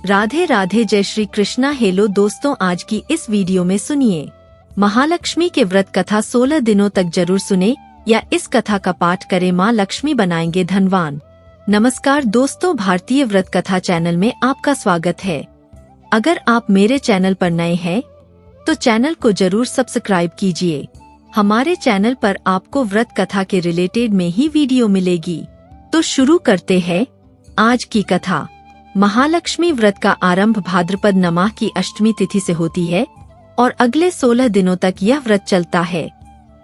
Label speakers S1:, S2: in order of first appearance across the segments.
S1: राधे राधे, जय श्री कृष्णा। हेलो दोस्तों, आज की इस वीडियो में सुनिए महालक्ष्मी के व्रत कथा। 16 दिनों तक जरूर सुने या इस कथा का पाठ करें, माँ लक्ष्मी बनाएंगे धनवान। नमस्कार दोस्तों, भारतीय व्रत कथा चैनल में आपका स्वागत है। अगर आप मेरे चैनल पर नए हैं तो चैनल को जरूर सब्सक्राइब कीजिए। हमारे चैनल पर आपको व्रत कथा के रिलेटेड में ही वीडियो मिलेगी। तो शुरू करते हैं आज की कथा। महालक्ष्मी व्रत का आरंभ भाद्रपद नमाह की अष्टमी तिथि से होती है और अगले 16 दिनों तक यह व्रत चलता है।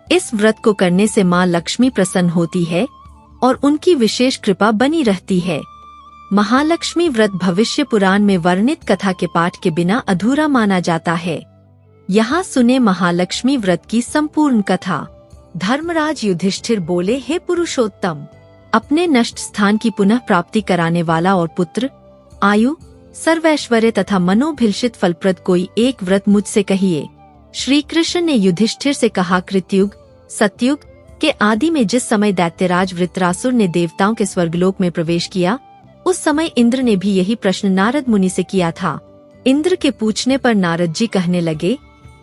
S1: इस व्रत को करने से माँ लक्ष्मी प्रसन्न होती है और उनकी विशेष कृपा बनी रहती है। महालक्ष्मी व्रत भविष्य पुराण में वर्णित कथा के पाठ के बिना अधूरा माना जाता है। यहाँ सुने महालक्ष्मी व्रत की संपूर्ण कथा। धर्मराज युधिष्ठिर बोले, हे पुरुषोत्तम, अपने नष्ट स्थान की पुनः प्राप्ति कराने वाला और पुत्र, आयु, सर्वैश्वर्य तथा मनोभिलषित फलप्रद कोई एक व्रत मुझसे कहिए। श्री कृष्ण ने युधिष्ठिर से कहा, कृतयुग सतयुग के आदि में जिस समय दैत्यराज वृत्रासुर ने देवताओं के स्वर्गलोक में प्रवेश किया, उस समय इंद्र ने भी यही प्रश्न नारद मुनि से किया था। इंद्र के पूछने पर नारद जी कहने लगे,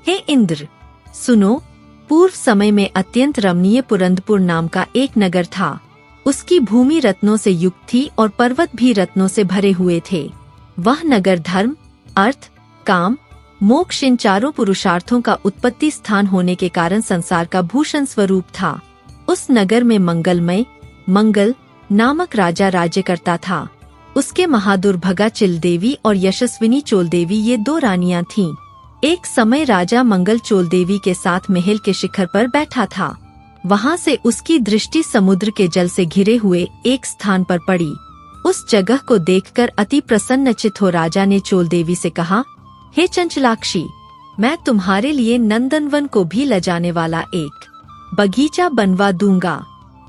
S1: हे इंद्र, सुनो, पूर्व समय में अत्यंत रमणीय पुरंदपुर नाम का एक नगर था। उसकी भूमि रत्नों से युक्त थी और पर्वत भी रत्नों से भरे हुए थे। वह नगर धर्म, अर्थ, काम, मोक्ष इन चारों पुरुषार्थों का उत्पत्ति स्थान होने के कारण संसार का भूषण स्वरूप था। उस नगर में मंगलमय मंगल नामक राजा राज्य करता था। उसके महादुर्भगा चिलदेवी और यशस्विनी चोलदेवी ये 2 रानियां थीं। एक समय राजा मंगल चोलदेवी के साथ महल के शिखर पर बैठा था। वहाँ से उसकी दृष्टि समुद्र के जल से घिरे हुए एक स्थान पर पड़ी। उस जगह को देखकर अति प्रसन्नचित्त हो राजा ने चोलदेवी से कहा, हे चंचलाक्षी, मैं तुम्हारे लिए नंदनवन को भी लजाने वाला एक बगीचा बनवा दूंगा।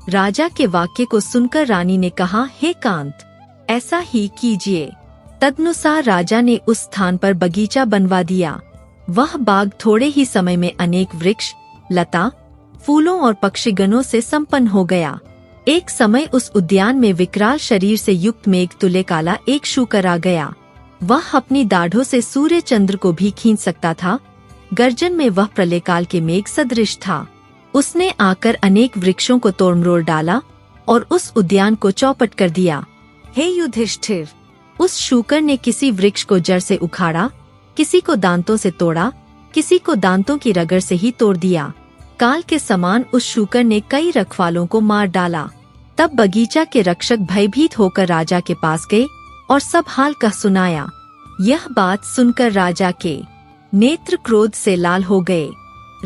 S1: राजा के वाक्य को सुनकर रानी ने कहा, हे कांत, ऐसा ही कीजिए। तदनुसार राजा ने उस स्थान पर बगीचा बनवा दिया। वह बाग थोड़े ही समय में अनेक वृक्ष, लता, फूलों और पक्षीगणों से संपन्न हो गया। एक समय उस उद्यान में विकराल शरीर से युक्त मेघ तुल्य काला एक शूकर आ गया। वह अपनी दाढ़ों से सूर्य चंद्र को भी खींच सकता था। गर्जन में वह प्रलयकाल के मेघ सदृश था। उसने आकर अनेक वृक्षों को तोड़ मरोड़ डाला और उस उद्यान को चौपट कर दिया। हे युधिष्ठिर, उस शूकर ने किसी वृक्ष को जड़ से उखाड़ा, किसी को दांतों से तोड़ा, किसी को दांतों की रगड़ से ही तोड़ दिया। काल के समान उस शूकर ने कई रखवालों को मार डाला। तब बगीचा के रक्षक भयभीत होकर राजा के पास गए और सब हाल कह सुनाया। यह बात सुनकर राजा के नेत्र क्रोध से लाल हो गए।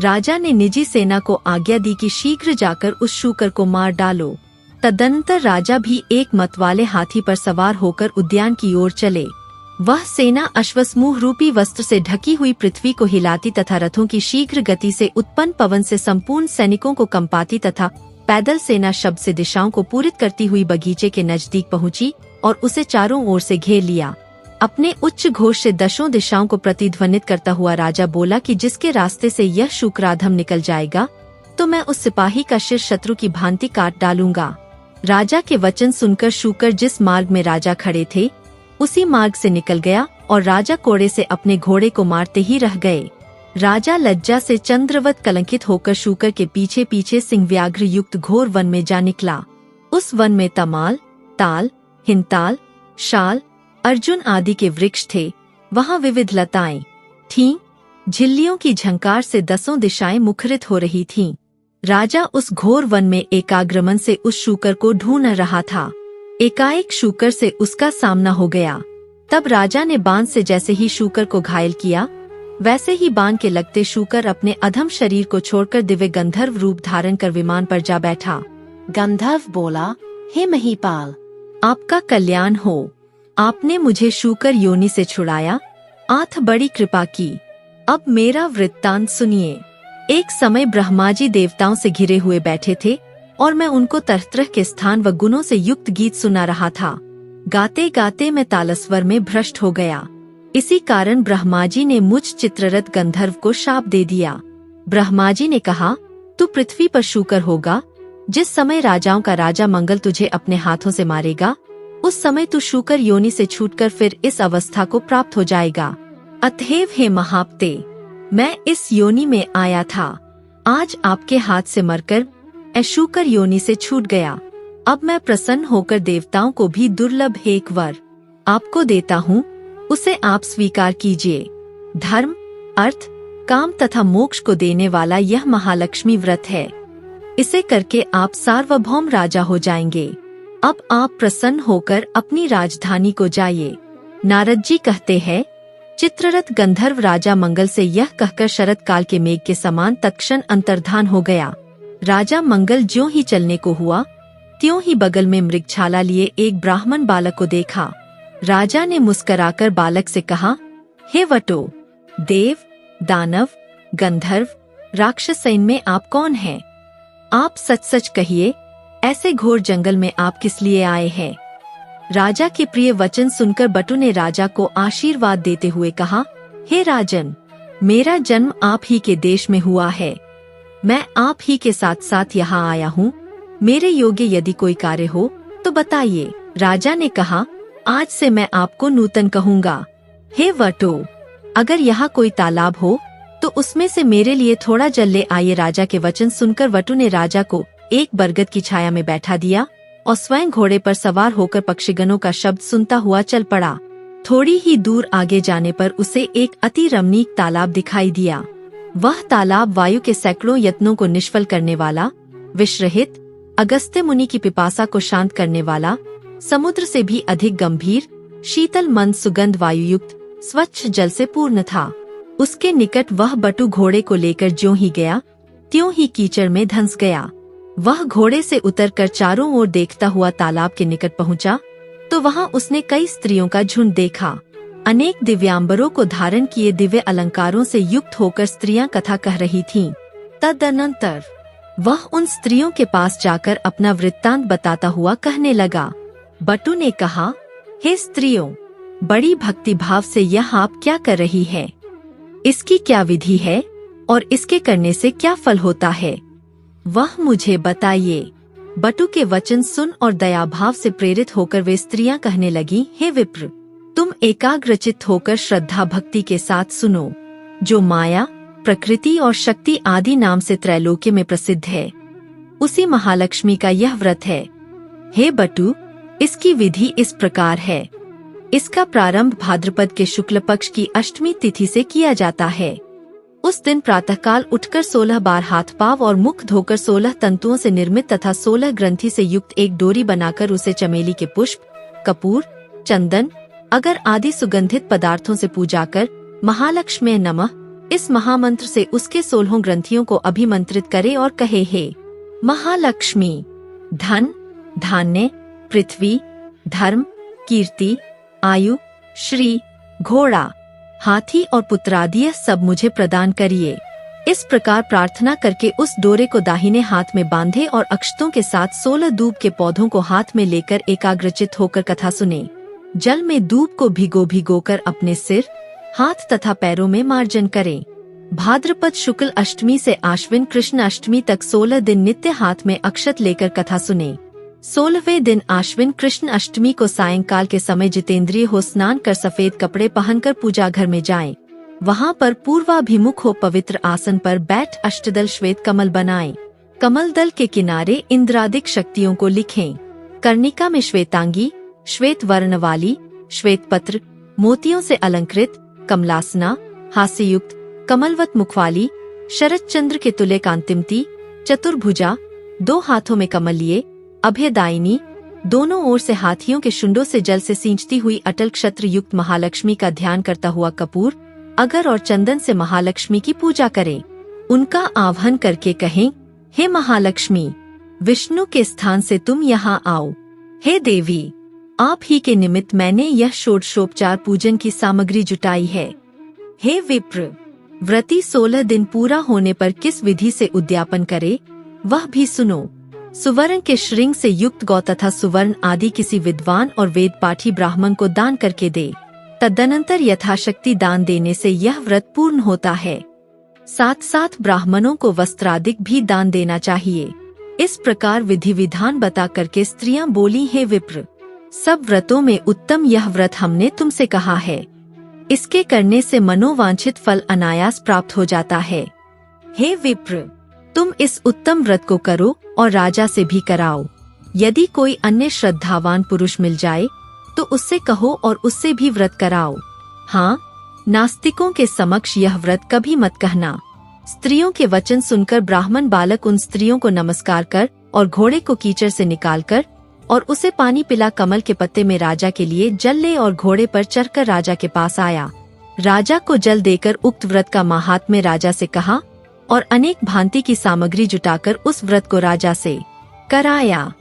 S1: राजा ने निजी सेना को आज्ञा दी कि शीघ्र जाकर उस शूकर को मार डालो। तदनंतर राजा भी एक मतवाले हाथी पर सवार होकर उद्यान की ओर चले। वह सेना अश्वसमूह रूपी वस्त्र से ढकी हुई पृथ्वी को हिलाती तथा रथों की शीघ्र गति से उत्पन्न पवन से संपूर्ण सैनिकों को कंपाती तथा पैदल सेना शब्द से दिशाओं को पूरित करती हुई बगीचे के नजदीक पहुंची और उसे चारों ओर से घेर लिया। अपने उच्च घोष से दशों दिशाओं को प्रतिध्वनित करता हुआ राजा बोला कि जिसके रास्ते से यह शूकराधम निकल जाएगा तो मैं उस सिपाही का सिर शत्रु की भांति काट डालूंगा। राजा के वचन सुनकर शूकर जिस मार्ग में राजा खड़े थे उसी मार्ग से निकल गया और राजा कोड़े से अपने घोड़े को मारते ही रह गए। राजा लज्जा से चंद्रवत कलंकित होकर शूकर के पीछे पीछे सिंहव्याघ्र युक्त घोर वन में जा निकला। उस वन में तमाल, ताल, हिंताल, शाल, अर्जुन आदि के वृक्ष थे। वहाँ विविध लताएं थीं। झिल्लियों की झंकार से 10 दिशाएं मुखरित हो रही थीं। राजा उस घोर वन में एकाग्रमन से उस शूकर को ढूंढ रहा था। एकाएक शूकर से उसका सामना हो गया। तब राजा ने बाण से जैसे ही शूकर को घायल किया, वैसे ही बाण के लगते शूकर अपने अधम शरीर को छोड़कर दिव्य गंधर्व रूप धारण कर विमान पर जा बैठा।
S2: गंधर्व बोला, हे महीपाल,
S1: आपका कल्याण हो। आपने मुझे शूकर योनि से छुड़ाया, आथ बड़ी कृपा की। अब मेरा वृत्तांत सुनिए। एक समय ब्रह्मा जी देवताओं से घिरे हुए बैठे थे और मैं उनको तरह तरह के स्थान व गुणों से युक्त गीत सुना रहा था। गाते गाते मैं तालस्वर में भ्रष्ट हो गया। इसी कारण ब्रह्मा जी ने मुझ चित्ररथ गंधर्व को शाप दे दिया। ब्रह्मा जी ने कहा, तू पृथ्वी पर शूकर होगा। जिस समय राजाओं का राजा मंगल तुझे अपने हाथों से मारेगा, उस समय तू शूकर योनि से छूटकर फिर इस अवस्था को प्राप्त हो जाएगा। अतएव हे महाप्ते, मैं इस योनि में आया था, आज आपके हाथ से मरकर शूकर योनि से छूट गया। अब मैं प्रसन्न होकर देवताओं को भी दुर्लभ एक वर आपको देता हूँ, उसे आप स्वीकार कीजिए। धर्म, अर्थ, काम तथा मोक्ष को देने वाला यह महालक्ष्मी व्रत है। इसे करके आप सार्वभौम राजा हो जाएंगे। अब आप प्रसन्न होकर अपनी राजधानी को जाइए। नारद जी कहते हैं, चित्ररथ गंधर्व राजा मंगल से यह कहकर शरद काल के मेघ के समान तत्क्षण अंतर्धान हो गया। राजा मंगल ज्यों ही चलने को हुआ, त्यों ही बगल में मृगछाला लिए एक ब्राह्मण बालक को देखा। राजा ने मुस्कुराकर बालक से कहा, हे वटो, देव, दानव, गंधर्व, राक्षस सैन में आप कौन हैं? आप सच सच कहिए, ऐसे घोर जंगल में आप किस लिए आए हैं? राजा के प्रिय वचन सुनकर बटु ने राजा को आशीर्वाद देते हुए कहा, हे राजन, मेरा जन्म आप ही के देश में हुआ है। मैं आप ही के साथ साथ यहाँ आया हूँ। मेरे योग्य यदि कोई कार्य हो तो बताइए। राजा ने कहा, आज से मैं आपको नूतन कहूँगा। हे वटो, अगर यहाँ कोई तालाब हो तो उसमें से मेरे लिए थोड़ा जल ले आइए। राजा के वचन सुनकर वटु ने राजा को एक बरगद की छाया में बैठा दिया और स्वयं घोड़े पर सवार होकर पक्षीगणों का शब्द सुनता हुआ चल पड़ा। थोड़ी ही दूर आगे जाने पर उसे एक अति रमणीक तालाब दिखाई दिया। वह तालाब वायु के सैकड़ों यत्नों को निष्फल करने वाला, विषरहित, अगस्त्य मुनि की पिपासा को शांत करने वाला, समुद्र से भी अधिक गंभीर, शीतल मंद सुगंध वायुयुक्त, स्वच्छ जल से पूर्ण था। उसके निकट वह बटु घोड़े को लेकर ज्यों ही गया, त्यों ही कीचड़ में धंस गया। वह घोड़े से उतरकर चारों ओर देखता हुआ तालाब के निकट पहुंचा तो वहां उसने कई स्त्रियों का झुंड देखा। अनेक दिव्यांबरों को धारण किए दिव्य अलंकारों से युक्त होकर स्त्रियां कथा कह रही थीं। तदनंतर वह उन स्त्रियों के पास जाकर अपना वृत्तांत बताता हुआ कहने लगा। बटु ने कहा, हे स्त्रियों, बड़ी भक्ति भाव से यह आप क्या कर रही है? इसकी क्या विधि है और इसके करने से क्या फल होता है, वह मुझे बताइए। बटु के वचन सुन और दया भाव से प्रेरित होकर वे स्त्रियां कहने लगी, हे विप्र, तुम एकाग्रचित्त होकर श्रद्धा भक्ति के साथ सुनो। जो माया, प्रकृति और शक्ति आदि नाम से त्रैलोक्य में प्रसिद्ध है, उसी महालक्ष्मी का यह व्रत है। हे बटु, इसकी विधि इस प्रकार है। इसका प्रारंभ भाद्रपद के शुक्ल पक्ष की अष्टमी तिथि से किया जाता है। उस दिन प्रातःकाल उठकर 16 बार हाथ पाँव और मुख धोकर 16 तंतुओं से निर्मित तथा 16 ग्रंथि से युक्त एक डोरी बनाकर उसे चमेली के पुष्प, कपूर, चंदन, अगर आदि सुगंधित पदार्थों से पूजा कर महालक्ष्मी नमः इस महामंत्र से उसके 16 ग्रंथियों को अभिमंत्रित करे और कहे, हे महालक्ष्मी, धन, धान्य, पृथ्वी, धर्म, कीर्ति, आयु, श्री, घोड़ा, हाथी और पुत्रादि सब मुझे प्रदान करिए। इस प्रकार प्रार्थना करके उस डोरे को दाहिने हाथ में बांधे और अक्षतों के साथ 16 दूब के पौधों को हाथ में लेकर एकाग्रचित होकर कथा सुने। जल में दूब को भिगो भिगोकर अपने सिर, हाथ तथा पैरों में मार्जन करें। भाद्रपद शुक्ल अष्टमी से आश्विन कृष्ण अष्टमी तक 16 दिन नित्य हाथ में अक्षत लेकर कथा सुने। 16वें दिन आश्विन कृष्ण अष्टमी को सायंकाल के समय जितेंद्रिय हो स्नान कर सफेद कपड़े पहनकर पूजा घर में जाएं। वहां पर पूर्वाभिमुख हो पवित्र आसन पर बैठ अष्टदल श्वेत कमल बनाएं। कमल दल के किनारे इंद्रादिक शक्तियों को लिखें। कर्णिका में श्वेतांगी, श्वेत वर्ण वाली, श्वेत पत्र, मोतियों से अलंकृत, कमलासना, हास्ययुक्त, कमलवत मुखवाली, शरद चंद्र के तुल्य कांतिमती, चतुर्भुजा, 2 हाथों में कमल लिए, अभयदायिनी, दोनों ओर से हाथियों के शुंडों से जल से सींचती हुई अटल क्षत्र युक्त महालक्ष्मी का ध्यान करता हुआ कपूर, अगर और चंदन से महालक्ष्मी की पूजा करें। उनका आह्वान करके कहें, हे महालक्ष्मी, विष्णु के स्थान से तुम यहाँ आओ। हे देवी, आप ही के निमित्त मैंने यह षोडशोपचार पूजन की सामग्री जुटाई है। हे विप्र, व्रती 16 दिन पूरा होने पर किस विधि से उद्यापन करे, वह भी सुनो। सुवर्ण के श्रृंग से युक्त गौ तथा सुवर्ण आदि किसी विद्वान और वेद पाठी ब्राह्मण को दान करके दे। तदनंतर यथाशक्ति दान देने से यह व्रत पूर्ण होता है। साथ साथ ब्राह्मणों को वस्त्रादिक भी दान देना चाहिए। इस प्रकार विधि विधान बता करके स्त्रियां बोली, हे विप्र, सब व्रतों में उत्तम यह व्रत हमने तुमसे कहा है। इसके करने से मनोवांछित फल अनायास प्राप्त हो जाता है। हे विप्र, तुम इस उत्तम व्रत को करो और राजा से भी कराओ। यदि कोई अन्य श्रद्धावान पुरुष मिल जाए तो उससे कहो और उससे भी व्रत कराओ। हाँ, नास्तिकों के समक्ष यह व्रत कभी मत कहना। स्त्रियों के वचन सुनकर ब्राह्मण बालक उन स्त्रियों को नमस्कार कर और घोड़े को कीचड़ से निकालकर और उसे पानी पिला कमल के पत्ते में राजा के लिए जल ले और घोड़े पर चढ़कर राजा के पास आया। राजा को जल देकर उक्त व्रत का महात्म्य राजा से कहा और अनेक भांति की सामग्री जुटाकर उस व्रत को राजा से कराया।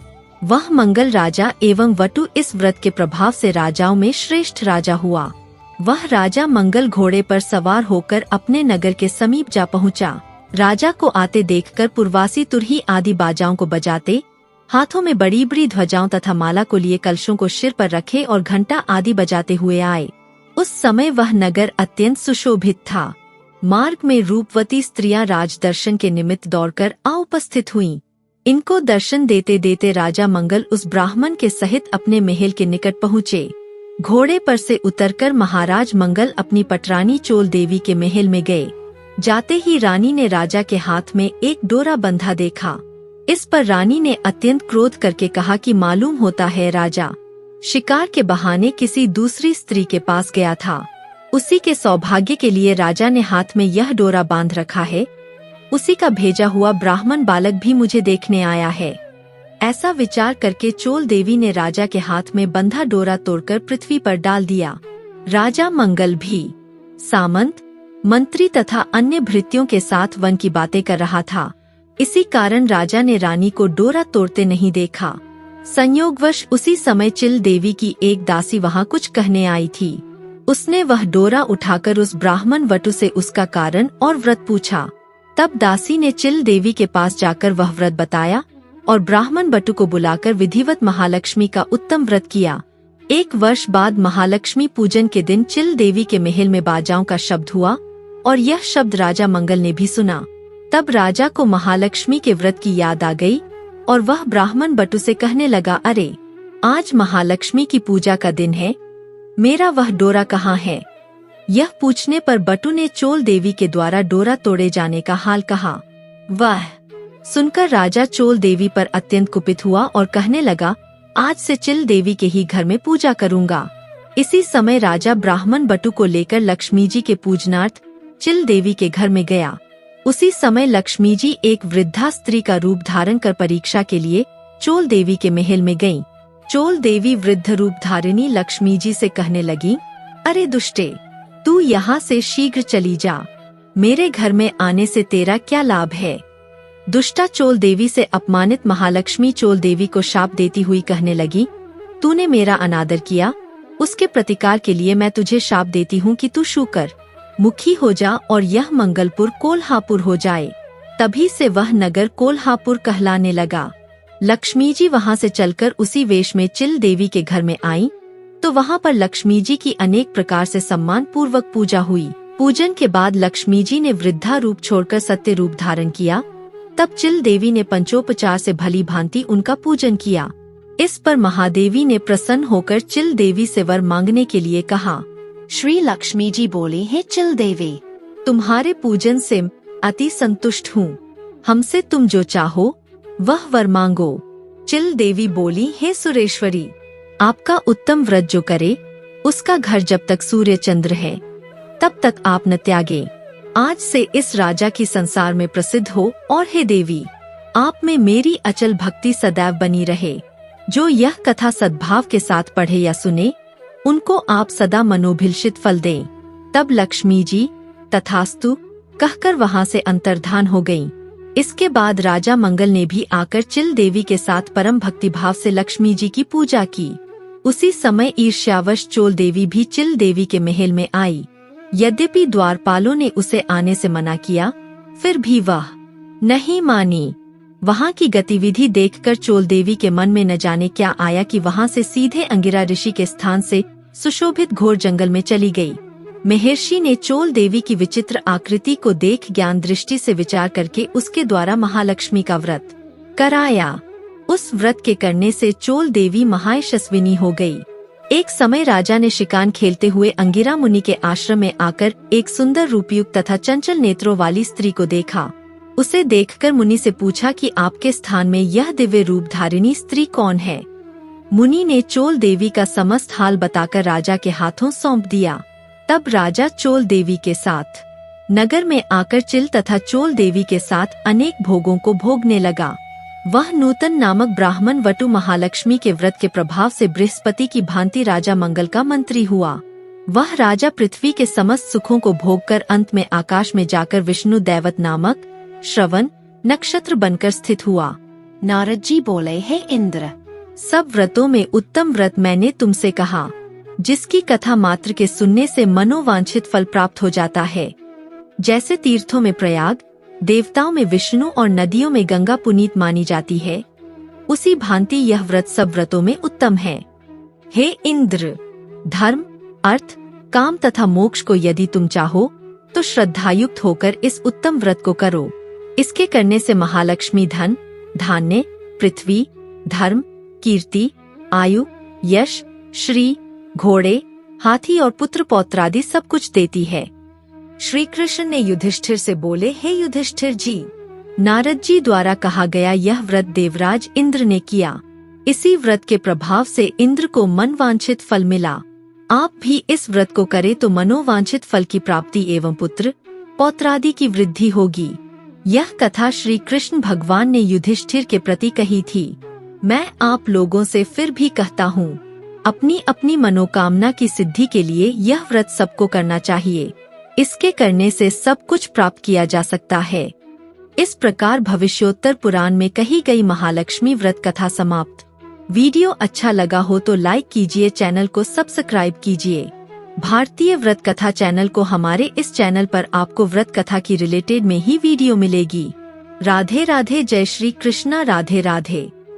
S1: वह मंगल राजा एवं वटु इस व्रत के प्रभाव से राजाओं में श्रेष्ठ राजा हुआ। वह राजा मंगल घोड़े पर सवार होकर अपने नगर के समीप जा पहुंचा। राजा को आते देखकर पुरवासी तुरही आदि बाजाओं को बजाते, हाथों में बड़ी बड़ी ध्वजाओं तथा माला को लिए कलशों को सिर पर रखे और घंटा आदि बजाते हुए आए। उस समय वह नगर अत्यंत सुशोभित था। मार्ग में रूपवती स्त्रियां राज दर्शन के निमित्त दौड़कर उपस्थित हुईं। इनको दर्शन देते देते राजा मंगल उस ब्राह्मण के सहित अपने महल के निकट पहुँचे। घोड़े पर से उतरकर महाराज मंगल अपनी पटरानी चोल देवी के महल में गए। जाते ही रानी ने राजा के हाथ में एक डोरा बंधा देखा। इस पर रानी ने अत्यंत क्रोध करके कहा कि मालूम होता है राजा शिकार के बहाने किसी दूसरी स्त्री के पास गया था। उसी के सौभाग्य के लिए राजा ने हाथ में यह डोरा बांध रखा है। उसी का भेजा हुआ ब्राह्मण बालक भी मुझे देखने आया है। ऐसा विचार करके चोल देवी ने राजा के हाथ में बंधा डोरा तोड़कर पृथ्वी पर डाल दिया। राजा मंगल भी सामंत, मंत्री तथा अन्य भृत्यों के साथ वन की बातें कर रहा था। इसी कारण राजा ने रानी को डोरा तोड़ते नहीं देखा। संयोगवश उसी समय चिल देवी की एक दासी वहां कुछ कहने आई थी। उसने वह डोरा उठाकर उस ब्राह्मण वटु से उसका कारण और व्रत पूछा। तब दासी ने चिल देवी के पास जाकर वह व्रत बताया और ब्राह्मण वटु को बुलाकर विधिवत महालक्ष्मी का उत्तम व्रत किया। 1 वर्ष बाद महालक्ष्मी पूजन के दिन चिल देवी के महल में बाजाओं का शब्द हुआ और यह शब्द राजा मंगल ने भी सुना। तब राजा को महालक्ष्मी के व्रत की याद आ गई और वह ब्राह्मण बटु से कहने लगा, अरे आज महालक्ष्मी की पूजा का दिन है, मेरा वह डोरा कहाँ है? यह पूछने पर बटु ने चोल देवी के द्वारा डोरा तोड़े जाने का हाल कहा। वह सुनकर राजा चोल देवी पर अत्यंत कुपित हुआ और कहने लगा, आज से चिल देवी के ही घर में पूजा करूँगा। इसी समय राजा ब्राह्मण बटु को लेकर लक्ष्मी जी के पूजनार्थ चिल देवी के घर में गया। उसी समय लक्ष्मी जी एक वृद्धा स्त्री का रूप धारण कर परीक्षा के लिए चोल देवी के महल में गईं। चोल देवी वृद्ध रूप धारिणी लक्ष्मी जी से कहने लगी, अरे दुष्टे, तू यहाँ से शीघ्र चली जा, मेरे घर में आने से तेरा क्या लाभ है? दुष्टा चोल देवी से अपमानित महालक्ष्मी चोल देवी को शाप देती हुई कहने लगी, तूने मेरा अनादर किया, उसके प्रतिकार के लिए मैं तुझे शाप देती हूँ कि तू शूकर मुखी हो जा और यह मंगलपुर कोल्हापुर हो जाए। तभी से वह नगर कोल्हापुर कहलाने लगा। लक्ष्मी जी वहाँ से चलकर उसी वेश में चिल देवी के घर में आईं, तो वहाँ पर लक्ष्मी जी की अनेक प्रकार से सम्मान पूर्वक पूजा हुई। पूजन के बाद लक्ष्मी जी ने वृद्धा रूप छोड़कर सत्य रूप धारण किया। तब चिल देवी ने पंचोपचार से भली भांति उनका पूजन किया। इस पर महादेवी ने प्रसन्न होकर चिल देवी से वर मांगने के लिए कहा।
S2: श्री लक्ष्मी जी बोले, हे चिल देवी,
S1: तुम्हारे पूजन से अति संतुष्ट हूँ, हमसे तुम जो चाहो वह वर मांगो। चिल देवी बोली, हे सुरेश्वरी, आपका उत्तम व्रत जो करे उसका घर जब तक सूर्य चंद्र है तब तक आप न त्यागे। आज से इस राजा की संसार में प्रसिद्ध हो और हे देवी, आप में मेरी अचल भक्ति सदैव बनी रहे। जो यह कथा सद्भाव के साथ पढ़े या सुने उनको आप सदा मनोभिलषित फल दें। तब लक्ष्मी जी तथास्तु कहकर वहाँ से अंतर्धान हो गईं। इसके बाद राजा मंगल ने भी आकर चिल देवी के साथ परम भक्ति भाव से लक्ष्मी जी की पूजा की। उसी समय ईर्ष्यावश चोल देवी भी चिल देवी के महल में आई। यद्यपि द्वारपालों ने उसे आने से मना किया, फिर भी वह नहीं मानी। वहाँ की गतिविधि देखकर चोल देवी के मन में न जाने क्या आया कि वहाँ से सीधे अंगिरा ऋषि के स्थान से सुशोभित घोर जंगल में चली गई। महर्षि ने चोल देवी की विचित्र आकृति को देख ज्ञान दृष्टि से विचार करके उसके द्वारा महालक्ष्मी का व्रत कराया। उस व्रत के करने से चोल देवी महायशस्विनी हो गई। एक समय राजा ने शिकार खेलते हुए अंगिरा मुनि के आश्रम में आकर एक सुंदर रूपयुक्त तथा चंचल नेत्रों वाली स्त्री को देखा। उसे देखकर मुनि से पूछा कि आपके स्थान में यह दिव्य रूप धारिणी स्त्री कौन है। मुनि ने चोल देवी का समस्त हाल बताकर राजा के हाथों सौंप दिया। तब राजा चोल देवी के साथ नगर में आकर चिल तथा चोल देवी के साथ अनेक भोगों को भोगने लगा। वह नूतन नामक ब्राह्मण वटु महालक्ष्मी के व्रत के प्रभाव से बृहस्पति की भांति राजा मंगल का मंत्री हुआ। वह राजा पृथ्वी के समस्त सुखों को भोगकर अंत में आकाश में जाकर विष्णु दैवत नामक श्रवण नक्षत्र बनकर स्थित हुआ।
S2: नारद जी बोले, हे इंद्र,
S1: सब व्रतों में उत्तम व्रत मैंने तुमसे कहा, जिसकी कथा मात्र के सुनने से मनोवांछित फल प्राप्त हो जाता है। जैसे तीर्थों में प्रयाग, देवताओं में विष्णु और नदियों में गंगा पुनीत मानी जाती है, उसी भांति यह व्रत सब व्रतों में उत्तम है। हे इंद्र, धर्म, अर्थ, काम तथा मोक्ष को यदि तुम चाहो तो श्रद्धायुक्त होकर इस उत्तम व्रत को करो। इसके करने से महालक्ष्मी धन, धान्य, पृथ्वी, धर्म, कीर्ति, आयु, यश, श्री, घोड़े, हाथी और पुत्र पौत्रादि सब कुछ देती है। श्री कृष्ण ने युधिष्ठिर से बोले, हे युधिष्ठिर जी, नारद जी द्वारा कहा गया यह व्रत देवराज इंद्र ने किया। इसी व्रत के प्रभाव से इंद्र को मनवांछित फल मिला। आप भी इस व्रत को करें तो मनोवांछित फल की प्राप्ति एवं पुत्र पौत्रादि की वृद्धि होगी। यह कथा श्री कृष्ण भगवान ने युधिष्ठिर के प्रति कही थी। मैं आप लोगों से फिर भी कहता हूँ, अपनी अपनी मनोकामना की सिद्धि के लिए यह व्रत सबको करना चाहिए। इसके करने से सब कुछ प्राप्त किया जा सकता है। इस प्रकार भविष्योत्तर पुराण में कही गई महालक्ष्मी व्रत कथा समाप्त। वीडियो अच्छा लगा हो तो लाइक कीजिए, चैनल को सब्सक्राइब कीजिए। भारतीय व्रत कथा चैनल को हमारे इस चैनल पर आपको व्रत कथा की रिलेटेड में ही वीडियो मिलेगी। राधे राधे, जय श्री कृष्णा, राधे राधे।